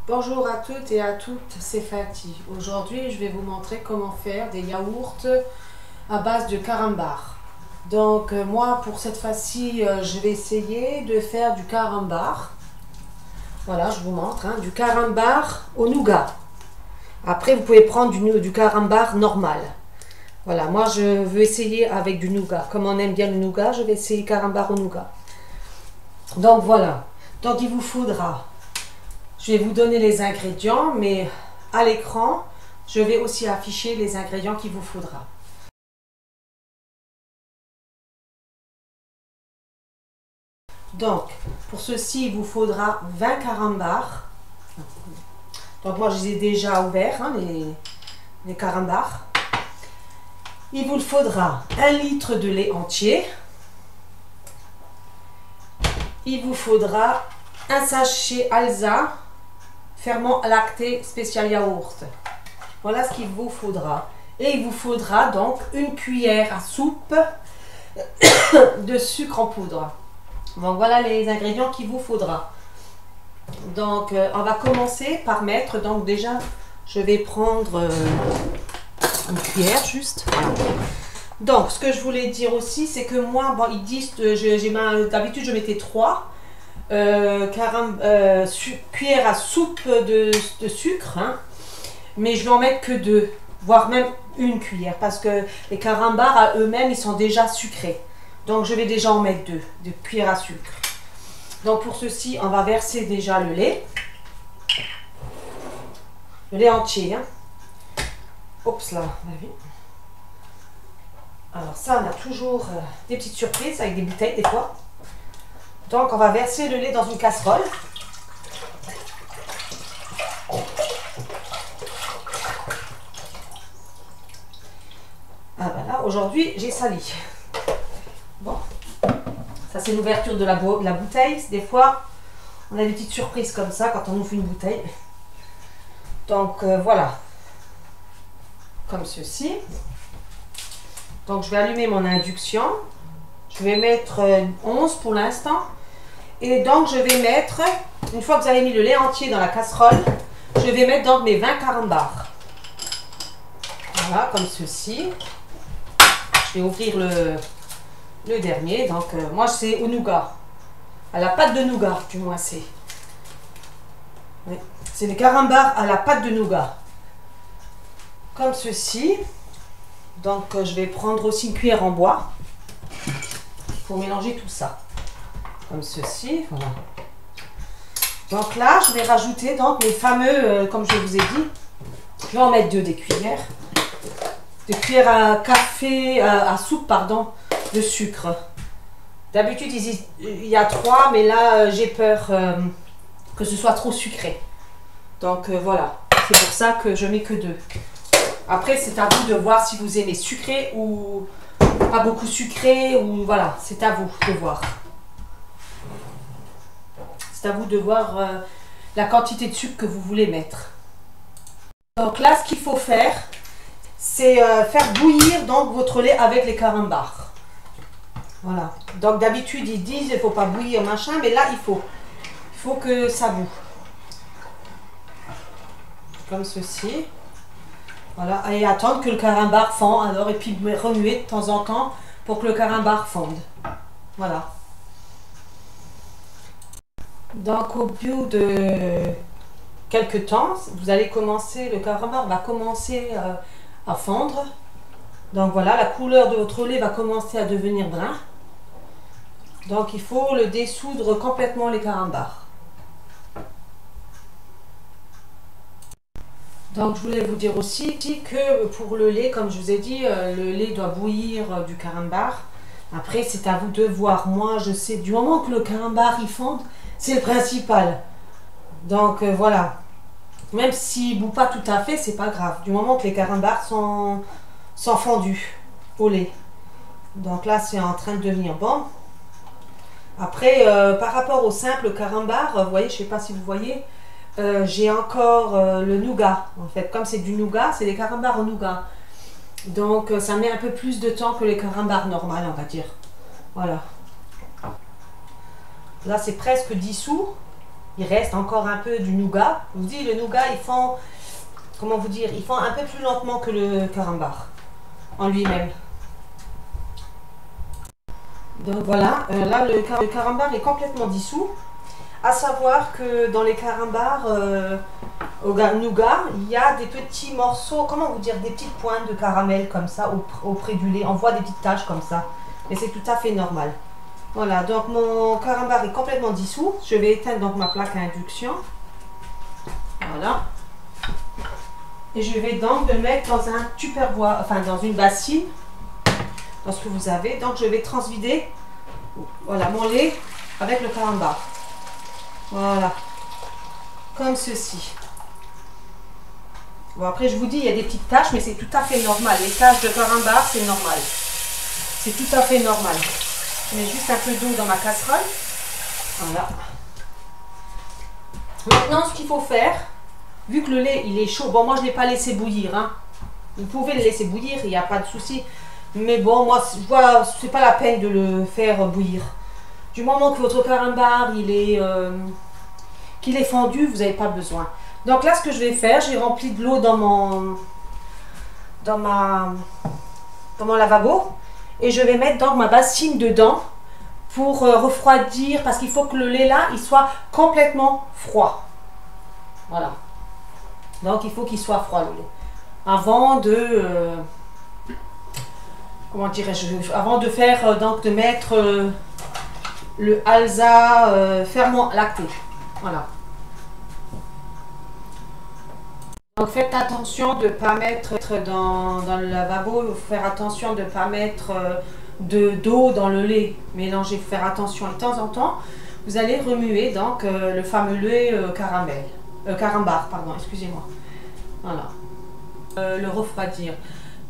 Bonjour à toutes et à toutes, c'est Fatih. Aujourd'hui, je vais vous montrer comment faire des yaourts à base de carambar. Donc moi, pour cette fois-ci, je vais essayer de faire du carambar. Voilà, je vous montre, du carambar au nougat. Après, vous pouvez prendre du carambar normal. Voilà, moi, je veux essayer avec du nougat. Comme on aime bien le nougat, je vais essayer carambar au nougat. Donc voilà, donc il vous faudra... Je vais vous donner les ingrédients, mais à l'écran, je vais aussi afficher les ingrédients qu'il vous faudra. Donc, pour ceci, il vous faudra 20 carambars. Donc, moi, je les ai déjà ouverts, les carambars. Il vous faudra 1 litre de lait entier. Il vous faudra un sachet Alsa ferment lacté spécial yaourt. Voilà ce qu'il vous faudra. Et il vous faudra donc une cuillère à soupe de sucre en poudre. Donc voilà les ingrédients qu'il vous faudra. Donc on va commencer par mettre, donc déjà je vais prendre une cuillère juste. Voilà. Donc ce que je voulais dire aussi, c'est que moi, bon, ils disent, d'habitude je mettais 3 cuillères à soupe de sucre, mais je vais en mettre que 2, voire même une cuillère, parce que les carambars à eux-mêmes ils sont déjà sucrés, donc je vais déjà en mettre 2 cuillères à sucre. Donc pour ceci, on va verser déjà le lait entier, Oups là, alors ça, on a toujours des petites surprises avec des bouteilles des fois. Donc, on va verser le lait dans une casserole. Ah ben là, aujourd'hui, j'ai sali. Bon, ça c'est l'ouverture de la bouteille. Des fois, on a des petites surprises comme ça quand on ouvre une bouteille. Donc, voilà. Comme ceci. Donc, je vais allumer mon induction. Je vais mettre 11 pour l'instant. Et donc, je vais mettre, une fois que vous avez mis le lait entier dans la casserole, je vais mettre donc mes 20 carambars. Voilà, comme ceci. Je vais ouvrir le dernier. Donc, moi, c'est au nougat. À la pâte de nougat, du moins, c'est. Oui. C'est des carambars à la pâte de nougat. Comme ceci. Donc, je vais prendre aussi une cuillère en bois pour mélanger tout ça. Comme ceci, voilà. Donc là, je vais rajouter donc mes fameux, comme je vous ai dit, je vais en mettre 2 des cuillères. Des cuillères à café, à soupe, pardon, de sucre. D'habitude, il y a 3, mais là, j'ai peur que ce soit trop sucré. Donc voilà, c'est pour ça que je mets que 2. Après, c'est à vous de voir si vous aimez sucré ou pas beaucoup sucré, ou voilà, c'est à vous de voir. C'est à vous de voir la quantité de sucre que vous voulez mettre. Donc là, ce qu'il faut faire, c'est faire bouillir donc votre lait avec les carambars. Voilà. Donc d'habitude, ils disent il ne faut pas bouillir, machin, mais là, il faut que ça boue. Comme ceci. Voilà. Et attendre que le carambar fonde, alors, et puis remuer de temps en temps pour que le carambar fonde. Voilà. Donc au bout de quelques temps, vous allez commencer, le carambar va commencer à fondre. Donc voilà, la couleur de votre lait va commencer à devenir brun. Donc il faut le dissoudre complètement les carambars. Donc je voulais vous dire aussi que pour le lait, comme je vous ai dit, le lait doit bouillir du carambar. Après c'est à vous de voir. Moi je sais, du moment que le carambar il fonde, c'est le principal. Donc voilà. Même s'il ne bout pas tout à fait, c'est pas grave. Du moment que les carambars sont fondus au lait. Donc là, c'est en train de devenir bon. Après, par rapport au simple carambar, vous voyez, je ne sais pas si vous voyez, j'ai encore le nougat. En fait, comme c'est du nougat, c'est des carambars au nougat. Donc ça met un peu plus de temps que les carambars normales, on va dire. Voilà. Là, c'est presque dissous. il reste encore un peu du nougat. Je vous dis, le nougat, ils font, comment vous dire, ils font un peu plus lentement que le carambar en lui-même. Donc voilà, là le carambar est complètement dissous. À savoir que dans les carambars au nougat, il y a des petits morceaux, comment vous dire, des petites pointes de caramel comme ça auprès du lait. On voit des petites taches comme ça, mais c'est tout à fait normal. Voilà, donc mon carambar est complètement dissous. Je vais éteindre donc ma plaque à induction. Voilà. Et je vais donc le mettre dans un tupperware, enfin dans une bassine, dans ce que vous avez. Donc je vais transvider, voilà, mon lait avec le carambar. Voilà, comme ceci. Bon, après je vous dis, il y a des petites taches, mais c'est tout à fait normal. Les taches de carambar, c'est normal. C'est tout à fait normal. Je mets juste un peu d'eau dans ma casserole. Voilà. Maintenant, ce qu'il faut faire, vu que le lait il est chaud, bon moi je ne l'ai pas laissé bouillir, hein. Vous pouvez le laisser bouillir, il n'y a pas de souci. Mais bon, moi je vois, c'est pas la peine de le faire bouillir. Du moment que votre carambar qu'il est fendu, vous n'avez pas besoin. Donc là, ce que je vais faire, j'ai rempli de l'eau dans mon lavabo. Et je vais mettre donc ma bassine dedans pour refroidir, parce qu'il faut que le lait là, il soit complètement froid. Voilà. Donc il faut qu'il soit froid le lait. Avant de... comment dirais-je, avant de faire, donc de mettre le Alsa ferment lacté. Voilà. Donc faites attention de ne pas mettre dans le lavabo, faire attention de ne pas mettre d'eau dans le lait. Mélangez, faire attention. De temps en temps, vous allez remuer donc le fameux lait carambar, pardon, excusez-moi. Voilà. Le refroidir.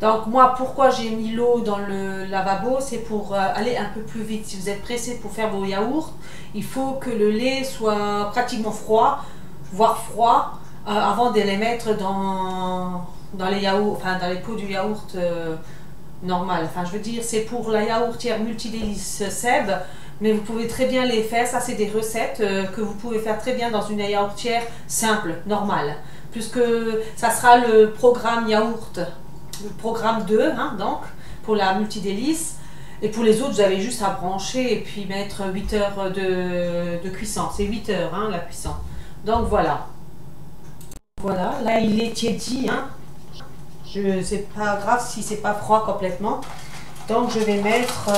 Donc moi, pourquoi j'ai mis l'eau dans le lavabo, c'est pour aller un peu plus vite. Si vous êtes pressé pour faire vos yaourts, il faut que le lait soit pratiquement froid, voire froid, avant de les mettre dans les yaourts, enfin dans les pots du yaourt normal. Enfin je veux dire, c'est pour la yaourtière multidélice Seb, mais vous pouvez très bien les faire. Ça c'est des recettes que vous pouvez faire très bien dans une yaourtière simple, normale. Puisque ça sera le programme yaourt. Le programme 2, hein, donc, pour la multidélice. Et pour les autres, vous avez juste à brancher et puis mettre 8 heures de cuisson. C'est 8 heures, hein, la cuisson. Donc voilà. Voilà, là il est tiédi. Hein. C'est pas grave si c'est pas froid complètement. Donc je vais mettre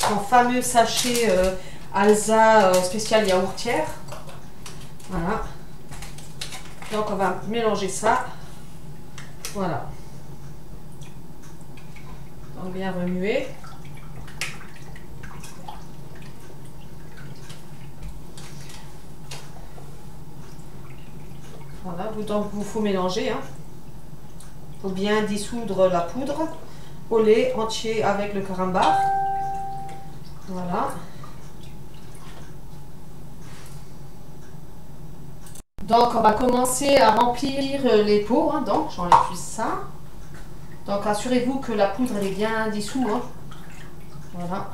mon fameux sachet Alsa spécial yaourtière. Voilà. Donc on va mélanger ça. Voilà. Donc bien remuer. Voilà, donc vous faut mélanger. Hein. Faut bien dissoudre la poudre au lait entier avec le carambar. Voilà. Donc on va commencer à remplir les pots. Hein. Donc j'enlève juste ça. Donc assurez-vous que la poudre elle est bien dissoute. Hein. Voilà.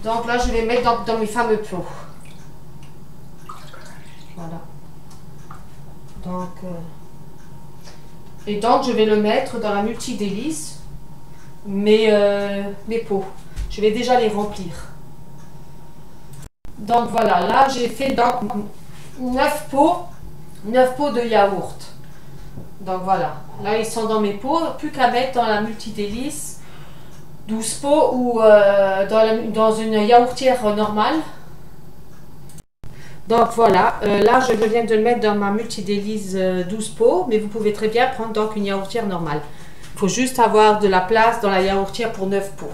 Donc là je vais mettre dans mes fameux pots. Voilà. Donc, et donc je vais le mettre dans la multidélice, mes pots. Je vais déjà les remplir. Donc voilà, là j'ai fait donc 9 pots de yaourt. Donc voilà, là ils sont dans mes pots, plus qu'à mettre dans la multidélice 12 pots ou dans une yaourtière normale. Donc voilà, là je viens de le mettre dans ma multidélice 12 pots, mais vous pouvez très bien prendre donc une yaourtière normale. Il faut juste avoir de la place dans la yaourtière pour 9 pots.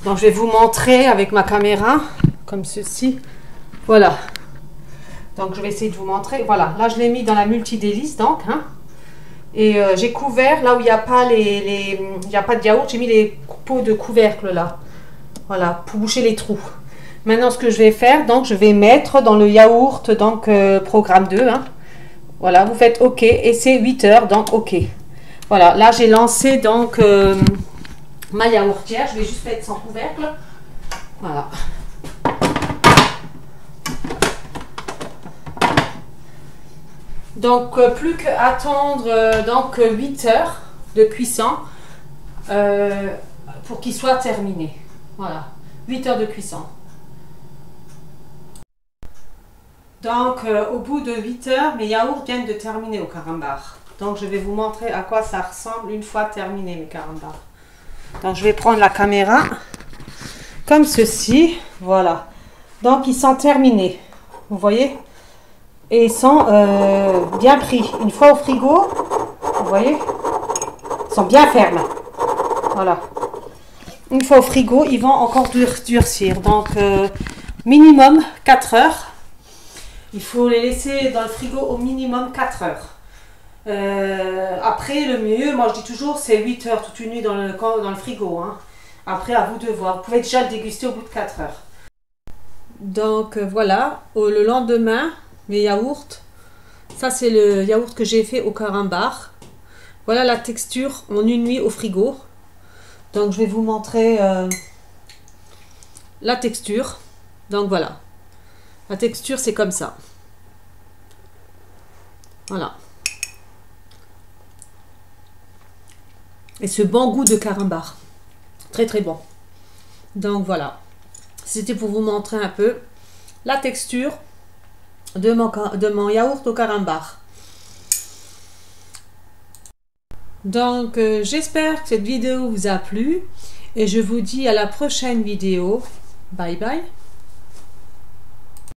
Donc je vais vous montrer avec ma caméra, comme ceci. Voilà. Donc je vais essayer de vous montrer. Voilà, là je l'ai mis dans la multidélice donc. Hein. Et j'ai couvert, là où il n'y a pas il n'y a pas de yaourt, j'ai mis les pots de couvercle là. Voilà, pour boucher les trous. Maintenant, ce que je vais faire, donc je vais mettre dans le yaourt, donc programme 2. Hein. Voilà, vous faites OK et c'est 8 heures, donc OK. Voilà, là j'ai lancé donc ma yaourtière. Je vais juste mettre sans couvercle. Voilà. Donc plus qu'à attendre donc 8 heures de cuisson pour qu'il soit terminé. Voilà, 8 heures de cuisson. Donc au bout de 8 heures, mes yaourts viennent de terminer au carambar. Donc je vais vous montrer à quoi ça ressemble une fois terminé mes carambars. Donc je vais prendre la caméra comme ceci, voilà. Donc ils sont terminés, vous voyez, et ils sont bien pris. Une fois au frigo, vous voyez, ils sont bien fermes. Voilà. Une fois au frigo, ils vont encore durcir. Donc minimum 4 heures. Il faut les laisser dans le frigo au minimum 4 heures. Après, le mieux, moi je dis toujours, c'est 8 heures toute une nuit dans le frigo. Hein. Après, à vous de voir. Vous pouvez déjà le déguster au bout de 4 heures. Donc voilà, le lendemain, mes yaourts. Ça, c'est le yaourt que j'ai fait au carambar. Voilà la texture en une nuit au frigo. Donc je vais vous montrer la texture. Donc voilà. La texture, c'est comme ça. Voilà. Et ce bon goût de carambar. Très très bon. Donc voilà. C'était pour vous montrer un peu la texture de mon yaourt au carambar. Donc j'espère que cette vidéo vous a plu. Et je vous dis à la prochaine vidéo. Bye bye.